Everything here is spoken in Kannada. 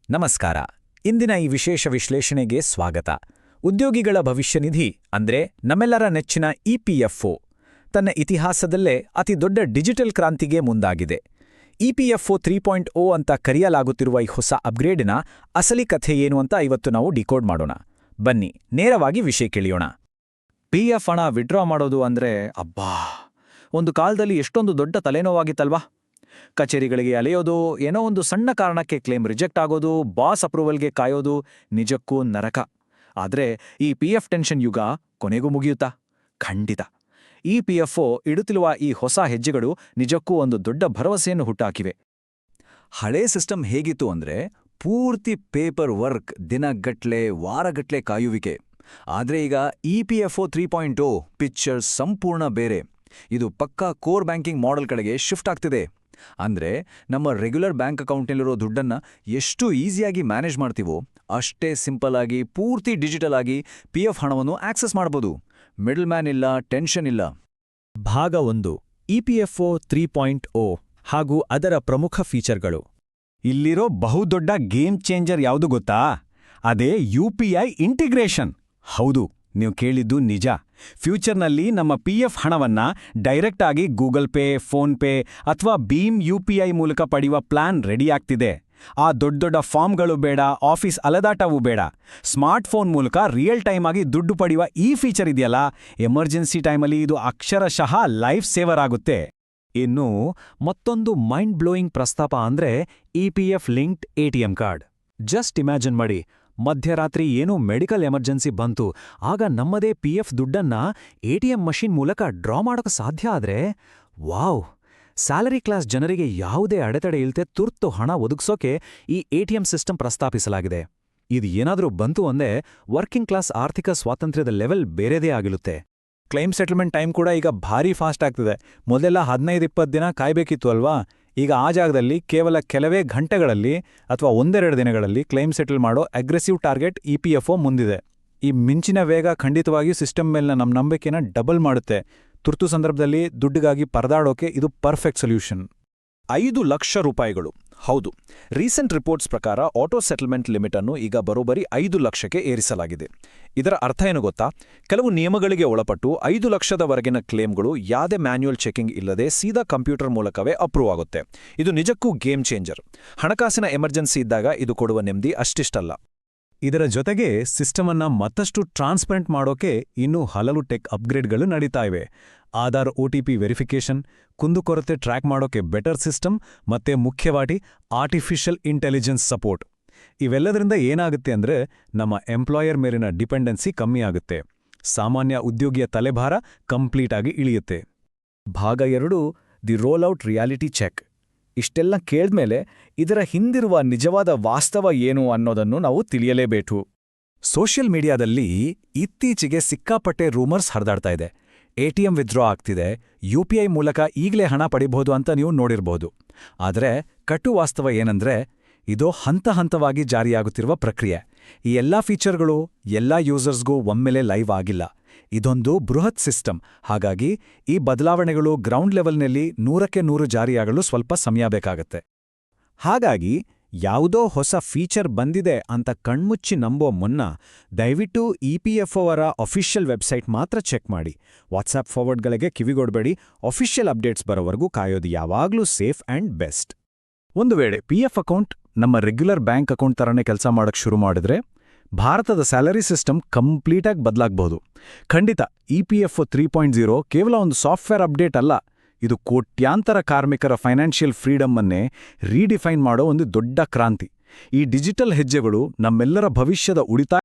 ನಮಸ್ಕಾರ. ಇಂದಿನ ಈ ವಿಶೇಷ ವಿಶ್ಲೇಷಣೆಗೆ ಸ್ವಾಗತ. ಉದ್ಯೋಗಿಗಳ ಭವಿಷ್ಯನಿಧಿ ಅಂದ್ರೆ ನಮ್ಮೆಲ್ಲರ ನೆಚ್ಚಿನ ಇಪಿಎಫ್ಒ ತನ್ನ ಇತಿಹಾಸದಲ್ಲೇ ಅತಿ ದೊಡ್ಡ ಡಿಜಿಟಲ್ ಕ್ರಾಂತಿಗೆ ಮುಂದಾಗಿದೆ. ಇಪಿಎಫ್ಒ 3.0 ಅಂತ ಕರೆಯಲಾಗುತ್ತಿರುವ ಈ ಹೊಸ ಅಪ್ಗ್ರೇಡಿನ ಅಸಲಿ ಕಥೆ ಏನು ಅಂತ ಇವತ್ತು ನಾವು ಡಿಕೋಡ್ ಮಾಡೋಣ. ಬನ್ನಿ ನೇರವಾಗಿ ವಿಷಯ ಕೇಳಿಯೋಣ. ಪಿಎಫ್ ಹಣ ವಿಡ್ರಾ ಮಾಡೋದು ಅಂದ್ರೆ ಅಬ್ಬಾ, ಒಂದು ಕಾಲದಲ್ಲಿ ಎಷ್ಟೊಂದು ದೊಡ್ಡ ತಲೆನೋವಾಗಿತ್ತಲ್ವಾ. ಕಚೇರಿಗಳಿಗೆ ಅಲೆಯೋದು, ಏನೋ ಒಂದು ಸಣ್ಣ ಕಾರಣಕ್ಕೆ ಕ್ಲೇಮ್ ರಿಜೆಕ್ಟ್ ಆಗೋದು, ಬಾಸ್ ಅಪ್ರೂವಲ್ಗೆ ಕಾಯೋದು, ನಿಜಕ್ಕೂ ನರಕ. ಆದ್ರೆ ಈ ಪಿಎಫ್ ಟೆನ್ಷನ್ ಯುಗ ಕೊನೆಗೂ ಮುಗಿಯುತ್ತಾ? ಖಂಡಿತ. ಇಪಿಎಫ್ಒ ಇಡುತ್ತಿರುವ ಈ ಹೊಸ ಹೆಜ್ಜೆಗಳು ನಿಜಕ್ಕೂ ಒಂದು ದೊಡ್ಡ ಭರವಸೆಯನ್ನು ಹುಟ್ಟಾಕಿವೆ. ಹಳೇ ಸಿಸ್ಟಮ್ ಹೇಗಿತ್ತು ಅಂದ್ರೆ ಪೂರ್ತಿ ಪೇಪರ್ ವರ್ಕ್, ದಿನಗಟ್ಲೆ ವಾರಗಟ್ಲೆ ಕಾಯುವಿಕೆ. ಆದ್ರೆ ಈಗ ಇಪಿಎಫ್ಒ 3.0 ಪಿಕ್ಚರ್ ಸಂಪೂರ್ಣ ಬೇರೆ. ಇದು ಪಕ್ಕಾ ಕೋರ್ ಬ್ಯಾಂಕಿಂಗ್ ಮಾಡೆಲ್ ಕಡೆಗೆ ಶಿಫ್ಟ್ ಆಗ್ತಿದೆ. ಅಂದ್ರೆ ನಮ್ಮ ರೆಗ್ಯುಲರ್ ಬ್ಯಾಂಕ್ ಅಕೌಂಟ್ನಲ್ಲಿರೋ ದುಡ್ಡನ್ನ ಎಷ್ಟು ಈಸಿಯಾಗಿ ಮ್ಯಾನೇಜ್ ಮಾಡ್ತೀವೋ ಅಷ್ಟೇ ಸಿಂಪಲ್ ಆಗಿ, ಪೂರ್ತಿ ಡಿಜಿಟಲ್ ಆಗಿ ಪಿಎಫ್ ಹಣವನ್ನು ಆಕ್ಸೆಸ್ ಮಾಡಬಹುದು. ಮಿಡಲ್ ಮ್ಯಾನ್ ಇಲ್ಲ, ಟೆನ್ಷನ್ ಇಲ್ಲ. ಭಾಗ 1: ಇಪಿಎಫ್ಒ 3.0 ಹಾಗೂ ಅದರ ಪ್ರಮುಖ ಫೀಚರ್ಗಳು. ಇಲ್ಲಿರೋ ಬಹುದೊಡ್ಡ ಗೇಮ್ ಚೇಂಜರ್ ಯಾವುದು ಗೊತ್ತಾ? ಅದೇ ಯುಪಿಐ ಇಂಟಿಗ್ರೇಷನ್. ಹೌದು, ನೀವು ಕೇಳಿದ್ದು ನಿಜ. ಫ್ಯೂಚರ್ನಲ್ಲಿ ನಮ್ಮ ಪಿಎಫ್ ಹಣವನ್ನ ಡೈರೆಕ್ಟ್ ಆಗಿ ಗೂಗಲ್ ಪೇ, ಫೋನ್ ಪೇ ಅಥವಾ ಭೀಮ್ ಯುಪಿಐ ಮೂಲಕ ಪಡೆಯುವ ಪ್ಲಾನ್ ರೆಡಿಯಾಗ್ತಿದೆ. ಆ ದೊಡ್ಡ ದೊಡ್ಡ ಫಾರ್ಮ್ಗಳು ಬೇಡ, ಆಫೀಸ್ ಅಲದಾಟವೂ ಬೇಡ. ಸ್ಮಾರ್ಟ್ ಫೋನ್ ಮೂಲಕ ರಿಯಲ್ ಟೈಮ್ ಆಗಿ ದುಡ್ಡು ಪಡೆಯುವ ಈ ಫೀಚರ್ ಇದೆಯಲ್ಲ, ಎಮರ್ಜೆನ್ಸಿ ಟೈಮಲ್ಲಿ ಇದು ಅಕ್ಷರಶಃ ಲೈಫ್ ಸೇವರ್ ಆಗುತ್ತೆ. ಇನ್ನು ಮತ್ತೊಂದು ಮೈಂಡ್ ಬ್ಲೋಯಿಂಗ್ ಪ್ರಸ್ತಾಪ ಅಂದ್ರೆ EPF linked ATM card. Just imagine ಮಾಡಿ, ಮಧ್ಯರಾತ್ರಿ ಏನೋ ಮೆಡಿಕಲ್ ಎಮರ್ಜೆನ್ಸಿ ಬಂತು, ಆಗ ನಮ್ಮದೇ ಪಿಎಫ್ ದುಡ್ಡನ್ನ ಎಟಿಎಂ ಮಷೀನ್ ಮೂಲಕ ಡ್ರಾ ಮಾಡೋಕೆ ಸಾಧ್ಯ ಆದ್ರೆ ವಾವ್! ಸ್ಯಾಲರಿ ಕ್ಲಾಸ್ ಜನರಿಗೆ ಯಾವುದೇ ಅಡೆತಡೆ ಇಲ್ದೆ ತುರ್ತು ಹಣ ಒದಗಿಸೋಕೆ ಈ ಎಟಿಎಂ ಸಿಸ್ಟಮ್ ಪ್ರಸ್ತಾಪಿಸಲಾಗಿದೆ. ಇದು ಏನಾದರೂ ಬಂತು ಅಂದೆ ವರ್ಕಿಂಗ್ ಕ್ಲಾಸ್ ಆರ್ಥಿಕ ಸ್ವಾತಂತ್ರ್ಯದ ಲೆವೆಲ್ ಬೇರೆದೇ ಆಗಿರುತ್ತೆ. ಕ್ಲೈಮ್ ಸೆಟಲ್ಮೆಂಟ್ ಟೈಮ್ ಕೂಡ ಈಗ ಭಾರೀ ಫಾಸ್ಟ್ ಆಗ್ತಿದೆ. ಮೊದಲೆಲ್ಲ 15-20 ದಿನ ಕಾಯ್ಬೇಕಿತ್ತು ಅಲ್ವಾ? ಈಗ ಆ ಜಾಗದಲ್ಲಿ ಕೇವಲ ಕೆಲವೇ ಗಂಟೆಗಳಲ್ಲಿ ಅಥವಾ 1-2 ದಿನಗಳಲ್ಲಿ ಕ್ಲೈಮ್ ಸೆಟಲ್ ಮಾಡೋ ಅಗ್ರೆಸಿವ್ ಟಾರ್ಗೆಟ್ ಇಪಿಎಫ್ಒ ಮುಂದಿದೆ. ಈ ಮಿಂಚಿನ ವೇಗ ಖಂಡಿತವಾಗಿಯೂ ಸಿಸ್ಟಮ್ ಮೇಲಿನ ನಮ್ಮ ನಂಬಿಕೆನ ಡಬಲ್ ಮಾಡುತ್ತೆ. ತುರ್ತು ಸಂದರ್ಭದಲ್ಲಿ ದುಡ್ಡಿಗಾಗಿ ಪರದಾಡೋಕೆ ಇದು ಪರ್ಫೆಕ್ಟ್ ಸೊಲ್ಯೂಷನ್. 5 ಲಕ್ಷ ರೂಪಾಯಿಗಳು. ಹೌದು, ರೀಸೆಂಟ್ ರಿಪೋರ್ಟ್ಸ್ ಪ್ರಕಾರ ಆಟೋ ಸೆಟಲ್ಮೆಂಟ್ ಲಿಮಿಟ್ ಅನ್ನು ಈಗ ಬರೋಬ್ಬರಿ 5 ಲಕ್ಷಕ್ಕೆ ಏರಿಸಲಾಗಿದೆ. ಇದರ ಅರ್ಥ ಏನು ಗೊತ್ತಾ? ಕೆಲವು ನಿಯಮಗಳಿಗೆ ಒಳಪಟ್ಟು 5 ಲಕ್ಷದವರೆಗಿನ ಕ್ಲೇಮ್ಗಳು ಯಾವುದೇ ಮ್ಯಾನ್ಯುಯಲ್ ಚೆಕಿಂಗ್ ಇಲ್ಲದೆ ಸೀದಾ ಕಂಪ್ಯೂಟರ್ ಮೂಲಕವೇ ಅಪ್ರೂವ್ ಆಗುತ್ತೆ. ಇದು ನಿಜಕ್ಕೂ ಗೇಮ್ ಚೇಂಜರ್. ಹಣಕಾಸಿನ ಎಮರ್ಜೆನ್ಸಿ ಇದ್ದಾಗ ಇದು ಕೊಡುವ ನೆಮ್ಮದಿ ಅಷ್ಟಿಷ್ಟಲ್ಲ. ಇದರ ಜೊತೆಗೆ ಸಿಸ್ಟಮ್ ಅನ್ನ ಮತ್ತಷ್ಟು ಟ್ರಾನ್ಸ್ಪರೆಂಟ್ ಮಾಡೋಕೆ ಇನ್ನೂ ಹಲವು ಟೆಕ್ ಅಪ್ಗ್ರೇಡ್ಗಳು ನಡೀತಾ ಇವೆ. ಆಧಾರ್ OTP ವೆರಿಫಿಕೇಷನ್, ಕುಂದುಕೊರತೆ ಟ್ರ್ಯಾಕ್ ಮಾಡೋಕೆ ಬೆಟರ್ ಸಿಸ್ಟಮ್, ಮತ್ತೆ ಮುಖ್ಯವಾಗಿ ಆರ್ಟಿಫಿಷಿಯಲ್ ಇಂಟೆಲಿಜೆನ್ಸ್ ಸಪೋರ್ಟ್. ಇವೆಲ್ಲದರಿಂದ ಏನಾಗುತ್ತೆ ಅಂದ್ರೆ ನಮ್ಮ ಎಂಪ್ಲಾಯರ್ ಮೇಲಿನ ಡಿಪೆಂಡೆನ್ಸಿ ಕಮ್ಮಿ ಆಗುತ್ತೆ. ಸಾಮಾನ್ಯ ಉದ್ಯೋಗಿಯ ತಲೆಭಾರ ಕಂಪ್ಲೀಟ್ ಆಗಿ ಇಳಿಯುತ್ತೆ. ಭಾಗ 2: ದಿ ರೋಲ್ಔಟ್ ರಿಯಾಲಿಟಿ ಚೆಕ್. ಇಷ್ಟೆಲ್ಲ ಕೇಳ್ದ್ಮೇಲೆ ಇದರ ಹಿಂದಿರುವ ನಿಜವಾದ ವಾಸ್ತವ ಏನು ಅನ್ನೋದನ್ನು ನಾವು ತಿಳಿಯಲೇಬೇಕು. ಸೋಷಿಯಲ್ ಮೀಡಿಯಾದಲ್ಲಿ ಇತ್ತೀಚೆಗೆ ಸಿಕ್ಕಾಪಟ್ಟೆ ರೂಮರ್ಸ್ ಹರಿದಾಡ್ತಾ ಇದೆ. ಎಟಿಎಂ ವಿತ್ಡ್ರಾ ಆಗ್ತಿದೆ, ಯುಪಿಐ ಮೂಲಕ ಈಗಲೇ ಹಣ ಪಡಿಬಹುದು ಅಂತ ನೀವು ನೋಡಿರ್ಬೋದು. ಆದರೆ ಕಟು ವಾಸ್ತವ ಏನಂದ್ರೆ ಇದು ಹಂತವಾಗಿ ಜಾರಿಯಾಗುತ್ತಿರುವ ಪ್ರಕ್ರಿಯೆ. ಈ ಎಲ್ಲಾ ಫೀಚರ್ಗಳು ಎಲ್ಲಾ ಯೂಸರ್ಸ್ಗೂ ಒಮ್ಮೆಲೆ ಲೈವ್ ಆಗಿಲ್ಲ. ಇದೊಂದು ಬೃಹತ್ ಸಿಸ್ಟಮ್. ಹಾಗಾಗಿ ಈ ಬದಲಾವಣೆಗಳು ಗ್ರೌಂಡ್ ಲೆವೆಲ್ನಲ್ಲಿ 100ಕ್ಕೆ 100 ಜಾರಿಯಾಗಲು ಸ್ವಲ್ಪ ಸಮಯ ಬೇಕಾಗತ್ತೆ. ಹಾಗಾಗಿ ಯಾವುದೋ ಹೊಸ ಫೀಚರ್ ಬಂದಿದೆ ಅಂತ ಕಣ್ಮುಚ್ಚಿ ನಂಬೋ ಮುನ್ನ ದಯವಿಟ್ಟು ಇಪಿಎಫ್ಒ ಅವರ ಅಫಿಷಿಯಲ್ ವೆಬ್ಸೈಟ್ ಮಾತ್ರ ಚೆಕ್ ಮಾಡಿ. ವಾಟ್ಸಾಪ್ ಫಾರ್ವರ್ಡ್ಗಳಿಗೆ ಕಿವಿಗೊಡಬೇಡಿ. ಅಫಿಷಿಯಲ್ ಅಪ್ಡೇಟ್ಸ್ ಬರೋವರೆಗೂ ಕಾಯೋದು ಯಾವಾಗ್ಲೂ ಸೇಫ್ ಆ್ಯಂಡ್ ಬೆಸ್ಟ್. ಒಂದು ವೇಳೆ ಪಿಎಫ್ ಅಕೌಂಟ್ ನಮ್ಮ ರೆಗ್ಯುಲರ್ ಬ್ಯಾಂಕ್ ಅಕೌಂಟ್ ಥರನೇ ಕೆಲಸ ಮಾಡೋಕ್ಕೆ ಶುರು ಮಾಡಿದ್ರೆ ಭಾರತದ ಸ್ಯಾಲರಿ ಸಿಸ್ಟಮ್ ಕಂಪ್ಲೀಟಾಗಿ ಬದಲಾಗಬಹುದು. ಖಂಡಿತ ಇಪಿಎಫ್ಒ 3.0 ಕೇವಲ ಒಂದು ಸಾಫ್ಟ್ವೇರ್ ಅಪ್ಡೇಟ್ ಅಲ್ಲ, ಇದು ಕೋಟ್ಯಾಂತರ ಕಾರ್ಮಿಕರ ಫೈನಾನ್ಷಿಯಲ್ ಫ್ರೀಡಮ್ ಅನ್ನೇ ರೀಡಿಫೈನ್ ಮಾಡೋ ಒಂದು ದೊಡ್ಡ ಕ್ರಾಂತಿ. ಈ ಡಿಜಿಟಲ್ ಹೆಜ್ಜೆಗಳು ನಮ್ಮೆಲ್ಲರ ಭವಿಷ್ಯದ ಉಳಿತಾಯ